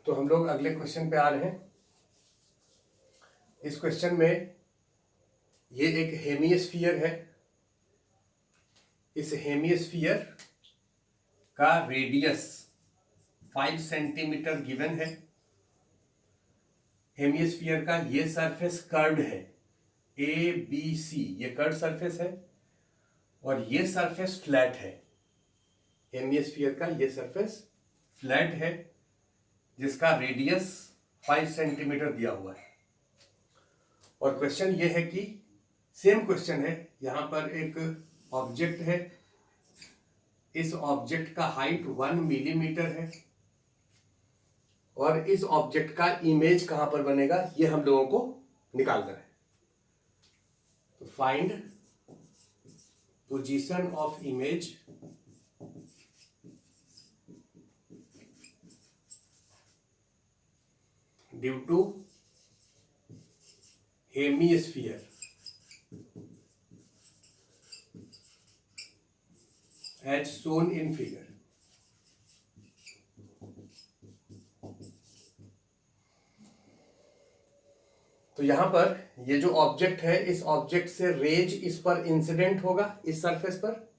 तो हम लोग अगले क्वेश्चन पे आ रहे हैं। इस क्वेश्चन में ये एक हेमिस्फीयर है। इस हेमिस्फीयर का रेडियस 5 सेंटीमीटर गिवन है। हेमिस्फीयर का ये सरफेस कर्व्ड है, ABC ये कर्व्ड सरफेस है और ये सरफेस फ्लैट है। हेमिस्फीयर का ये सरफेस फ्लैट है जिसका रेडियस 5 सेंटीमीटर दिया हुआ है। और क्वेश्चन ये है कि सेम क्वेश्चन है, यहां पर एक ऑब्जेक्ट है, इस ऑब्जेक्ट का हाइट 1 मिलीमीटर है और इस ऑब्जेक्ट का इमेज कहां पर बनेगा ये हम लोगों को निकालना है। तो find position of image due to hemisphere as shown in figure। तो यहां पर ये जो ऑब्जेक्ट है, इस ऑब्जेक्ट से रेज इस पर इंसिडेंट होगा, इस सरफेस पर।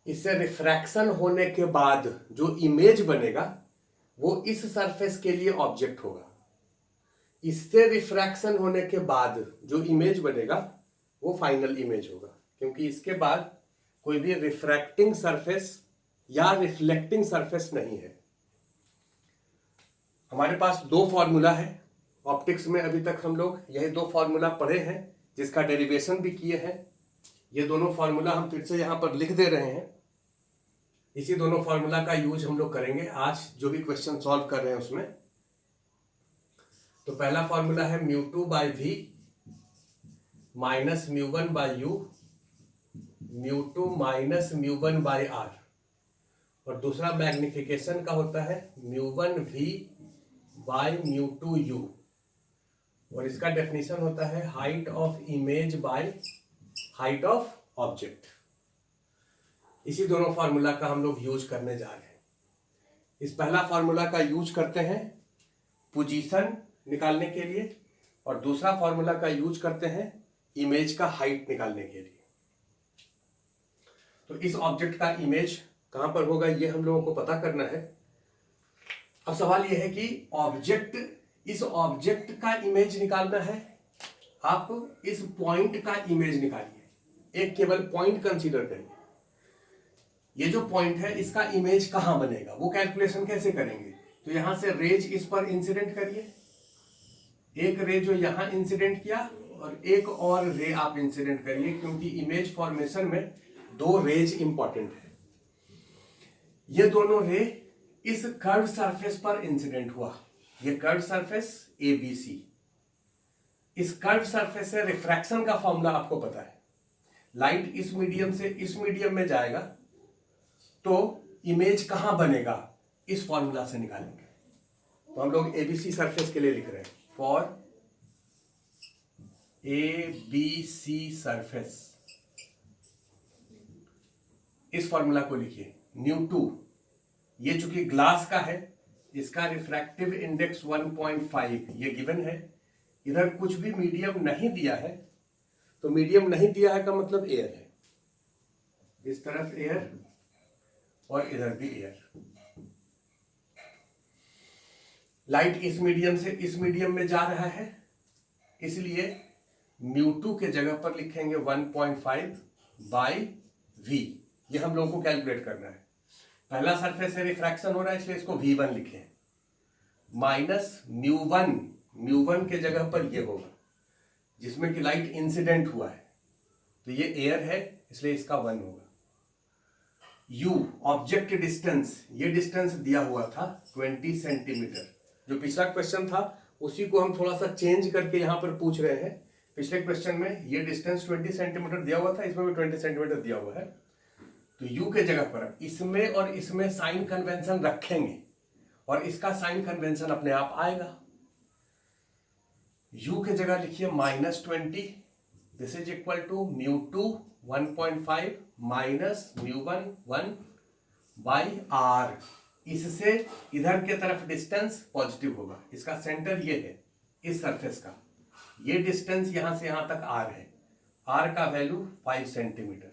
इससे रिफ्रैक्शन होने के बाद जो इमेज बनेगा वो इस सरफेस के लिए ऑब्जेक्ट होगा। इससे रिफ्रैक्शन होने के बाद जो इमेज बनेगा वो फाइनल इमेज होगा, क्योंकि इसके बाद कोई भी रिफ्रैक्टिंग सरफेस या रिफ्लेक्टिंग सरफेस नहीं है। हमारे पास दो फॉर्मूला है ऑप्टिक्स में। अभी तक हम लोग यही दो फॉर्मूला पढ़े हैं जिसका डेरिवेशन भी किए हैं। ये दोनों फॉर्मूला हम फिर से यहां पर लिख दे रहे हैं। इसी दोनों फॉर्मूला का यूज हम लोग करेंगे आज जो भी क्वेश्चन सॉल्व कर रहे हैं उसमें। तो पहला फॉर्मूला है μ2/v minus μ1/u, μ2 minus μ1/r, और दूसरा मैग्निफिकेशन का होता है μ1v/μ2u, और इसका डेफिनेशन होता है height of image by height of object. इसी दोनों फार्मूला का हम लोग यूज करने जा रहे हैं। इस पहला फार्मूला का यूज करते हैं पोजीशन निकालने के लिए और दूसरा फार्मूला का यूज करते हैं इमेज का हाइट निकालने के लिए। तो इस ऑब्जेक्ट का इमेज कहां पर होगा ये हम लोगों को पता करना है। अब सवाल यह है कि इस ऑब्जेक्ट का इमेज निकालना है। आप इस पॉइंट का इमेज निकालिए, एक केवल पॉइंट कंसीडर करिए। ये जो पॉइंट है इसका इमेज कहां बनेगा वो कैलकुलेशन कैसे करेंगे। तो यहां से रेज इस पर इंसिडेंट करिए, एक रे जो यहां इंसिडेंट किया और एक और रे आप इंसिडेंट करिए, क्योंकि इमेज फॉर्मेशन में दो रेज इंपॉर्टेंट है। ये दोनों रे इस कर्व सरफेस पर इंसिडेंट हुआ। ये कर्व सरफेस ABC। इस कर्व सरफेस से रिफ्रैक्शन का फॉर्मूला आपको पता है। लाइट इस मीडियम से इस मीडियम में जाएगा तो इमेज कहां बनेगा इस फॉर्मूला से निकालेंगे। तो हम लोग ABC सरफेस के लिए लिख रहे हैं, फॉर ABC सरफेस। इस फॉर्मूला को लिखिए μ2, ये चूंकि ग्लास का है इसका रिफ्रैक्टिव इंडेक्स 1.5 ये गिवन है। इधर कुछ भी मीडियम नहीं दिया है, तो मीडियम नहीं दिया है का मतलब एयर है। इस तरफ एयर और इधर भी एयर। लाइट इस मीडियम से इस मीडियम में जा रहा है, इसलिए μ2 के जगह पर लिखेंगे 1.5/v। ये हम लोगों को कैलकुलेट करना है। पहला सरफेस से रिफ्रैक्शन हो रहा है इसलिए इसको v1 लिखें, माइनस μ1 के जगह पर ये होगा जिसमें कि लाइट इंसिडेंट हुआ है, तो ये एयर है इसलिए इसका 1 होगा। u ऑब्जेक्ट डिस्टेंस, ये डिस्टेंस दिया हुआ था 20 सेंटीमीटर। जो पिछला क्वेश्चन था उसी को हम थोड़ा सा चेंज करके यहां पर पूछ रहे हैं। पिछले क्वेश्चन में ये डिस्टेंस 20 सेंटीमीटर दिया हुआ था, इसमें भी 20 सेंटीमीटर दिया हुआ है। तो u के जगह पर इसमें और इसमें साइन कन्वेंशन रखेंगे और इसका साइन कन्वेंशन अपने आप आएगा। u के जगह लिखिए -20, this is equal to μ2 1.5 minus μ1 1/r इससे इधर के तरफ डिस्टेंस पॉजिटिव होगा। इसका सेंटर ये है इस सरफेस का, ये डिस्टेंस यहां से यहां तक r है, r का वैल्यू 5 सेंटीमीटर,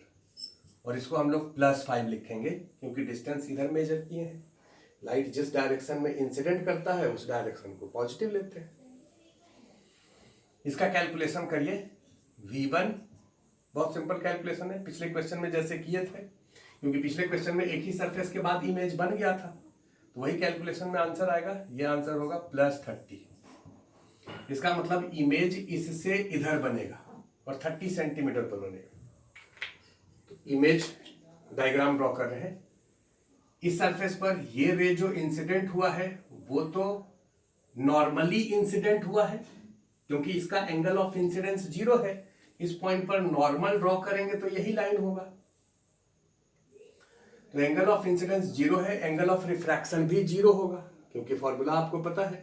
और इसको हम लोग +5 लिखेंगे क्योंकि डिस्टेंस इधर मेजर किए हैं। लाइट जिस डायरेक्शन में इंसिडेंट करता है उस डायरेक्शन को पॉजिटिव लेते हैं। इसका कैलकुलेशन करिए। V1 बहुत सिंपल कैलकुलेशन है, पिछले क्वेश्चन में जैसे किए थे, क्योंकि पिछले क्वेश्चन में एक ही सरफेस के बाद इमेज बन गया था, तो वही कैलकुलेशन में आंसर आएगा। ये आंसर होगा +30। इसका मतलब इमेज इससे इधर बनेगा और 30 सेंटीमीटर पर बनेगा। तो इमेज डायग्राम ड्रॉ कर रहे हैं। इस सरफेस पर ये रे जो इंसिडेंट हुआ है वो तो नॉर्मली इंसिडेंट हुआ है, क्योंकि इसका एंगल ऑफ इंसिडेंस 0 है। इस पॉइंट पर नॉर्मल ड्रॉ करेंगे तो यही लाइन होगा। तो एंगल ऑफ इंसिडेंस 0 है, एंगल ऑफ रिफ्रैक्शन भी 0 होगा, क्योंकि फॉर्मूला आपको पता है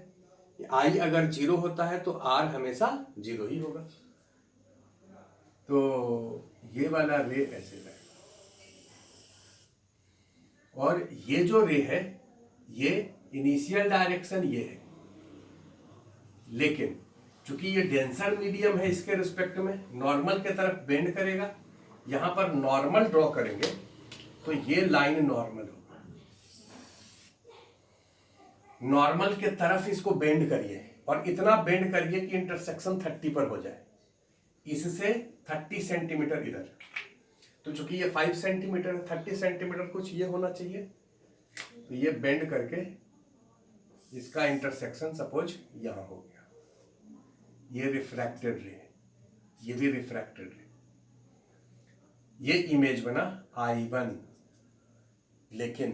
कि I अगर 0 होता है तो R हमेशा 0 ही होगा। तो ये वाला रे ऐसे रहेगा, और ये जो रे है ये इनिशियल डायरेक्शन ये है, लेकिन चूंकि ये डेंसर मीडियम है इसके रिस्पेक्ट में नॉर्मल के तरफ बेंड करेगा। यहां पर नॉर्मल ड्रॉ करेंगे तो ये लाइन नॉर्मल होगा, नॉर्मल के तरफ इसको बेंड करिए और इतना बेंड करिए कि इंटरसेक्शन 30 पर हो जाए, इससे 30 सेंटीमीटर इधर। तो चूंकि ये 5 सेंटीमीटर 30 सेंटीमीटर कुछ ये होना चाहिए, तो ये बेंड करके इसका इंटरसेक्शन सपोज यहां हो गया। ये रिफ्रैक्टेड रे, ये भी रिफ्रैक्टेड रे, ये इमेज बना I1। लेकिन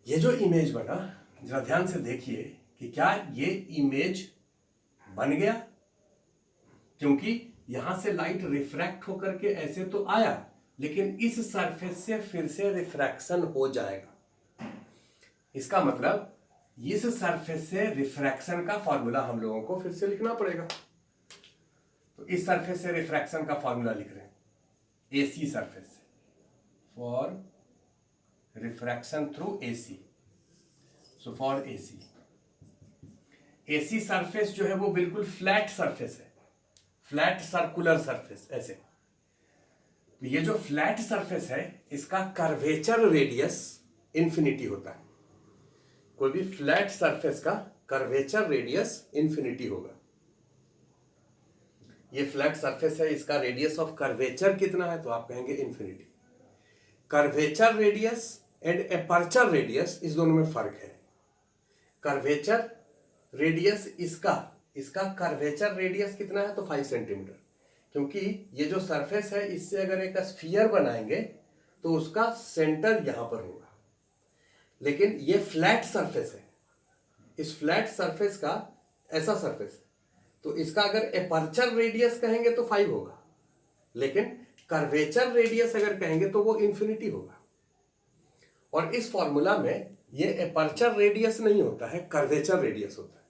ये जो इमेज बना, जरा ध्यान से देखिए कि क्या ये इमेज बन गया, क्योंकि यहां से लाइट रिफ्रैक्ट होकर के ऐसे तो आया, लेकिन इस सरफेस से फिर से रिफ्रैक्शन हो जाएगा। इसका मतलब इस सरफेस से रिफ्रैक्शन का फॉर्मूला हम लोगों को फिर से लिखना पड़ेगा। तो इस सरफेस से रिफ्रैक्शन का फॉर्मूला लिख रहे हैं, AC सरफेस से, for refraction through AC। So for AC surface जो है वो बिल्कुल फ्लैट सरफेस है, फ्लैट सर्कुलर सरफेस ऐसे। तो ये जो फ्लैट सरफेस है इसका कर्वेचर रेडियस इंफिनिटी होता है। कोई भी फ्लैट सरफेस का कर्वेचर रेडियस इंफिनिटी होगा। ये फ्लैट सरफेस है, इसका रेडियस ऑफ कर्वेचर कितना है, तो आप कहेंगे infinity. Curvature radius and aperture radius, इस दोनों में फर्क है। कर्वेचर रेडियस इसका कर्वेचर रेडियस कितना है, तो 5 सेंटीमीटर, क्योंकि ये जो सरफेस है इससे अगर एक स्फीयर बनाएंगे तो उसका सेंटर यहां पर होगा। लेकिन ये फ्लैट सरफेस है, इस फ्लैट सरफेस का ऐसा सरफेस है, तो इसका अगर एपर्चर रेडियस कहेंगे तो 5 होगा, लेकिन कर्वेचर रेडियस अगर कहेंगे तो वो इंफिनिटी होगा। और इस फॉर्मूला में ये एपर्चर रेडियस नहीं होता है, कर्वेचर रेडियस होता है।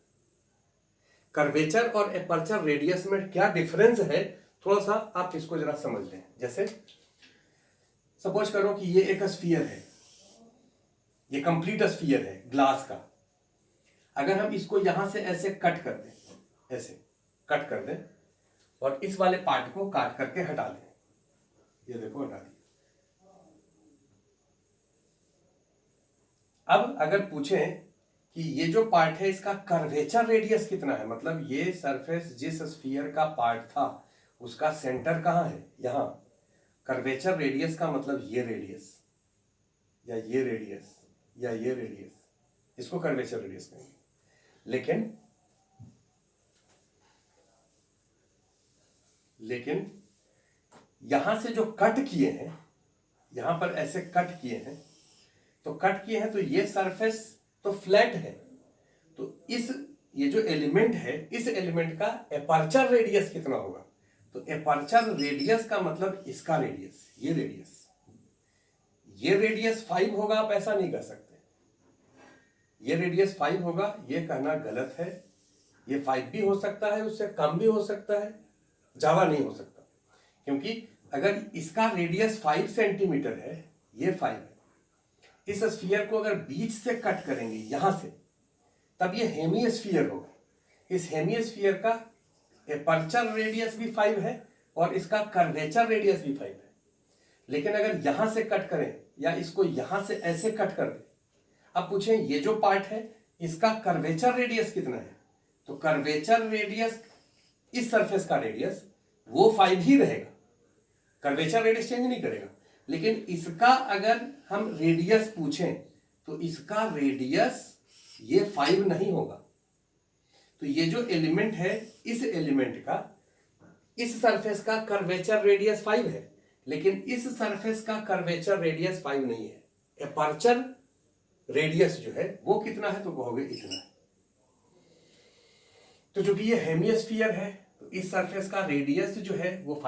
कर्वेचर और एपर्चर रेडियस में क्या डिफरेंस है, थोड़ा सा आप इसको जरा समझ लें। जैसे सपोज करो कि ये एक स्फीयर है, ये कंप्लीट स्फीयर है ग्लास का। अगर हम इसको यहां से ऐसे कट कर दें, ऐसे कट कर दें, और इस वाले पार्ट को काट करके हटा दें, ये देखो हटा दिया। अब अगर पूछें कि ये जो पार्ट है इसका कर्वेचर रेडियस कितना है, मतलब ये सरफेस जिस स्फीयर का पार्ट था उसका सेंटर कहां है, यहां। कर्वेचर रेडियस का मतलब ये रेडियस या ये रेडियस या ये रेडियस, इसको कर्वेचर रेडियस कहेंगे। लेकिन यहां से जो कट किए हैं, यहां पर ऐसे कट किए हैं, तो ये सरफेस तो फ्लैट है, तो ये जो एलिमेंट है इस एलिमेंट का एपर्चर रेडियस कितना होगा, तो एपर्चर रेडियस का मतलब इसका रेडियस, ये रेडियस 5 होगा, आप ऐसा नहीं कर सकते। ये रेडियस 5 होगा, ये कहना गलत है। ये 5 भी हो सकता है, उससे कम भी हो सकता है, ज्यादा नहीं हो सकता, क्योंकि अगर इसका रेडियस 5 सेंटीमीटर है, ये 5 है, इस स्फीयर को अगर बीच से कट करेंगे यहां से, तब ये हेमिस्फीयर होगा। इस हेमिस्फीयर का एपर्चर रेडियस भी 5 है और इसका कर्वेचर रेडियस भी 5 है। लेकिन अगर यहां से कट करें या इसको यहां से ऐसे कट कर दें, अब पूछें ये जो पार्ट है इसका कर्वेचर रेडियस कितना है, तो कर्वेचर रेडियस इस सरफेस का रेडियस वो 5 ही रहेगा, कर्वेचर रेडियस चेंज नहीं करेगा। लेकिन इसका अगर हम रेडियस पूछें तो इसका रेडियस ये 5 नहीं होगा। तो ये जो एलिमेंट है, इस एलिमेंट का इस सरफेस का कर्वेचर रेडियस 5 है, लेकिन इस सरफेस का कर्वेचर रेडियस 5 नहीं है। एपर्चर रेडियस जो है वो कितना है, तो कहोगे इतना है। तो चूंकि ये हेमिस्फीयर है तो इस सरफेस का रेडियस जो है वो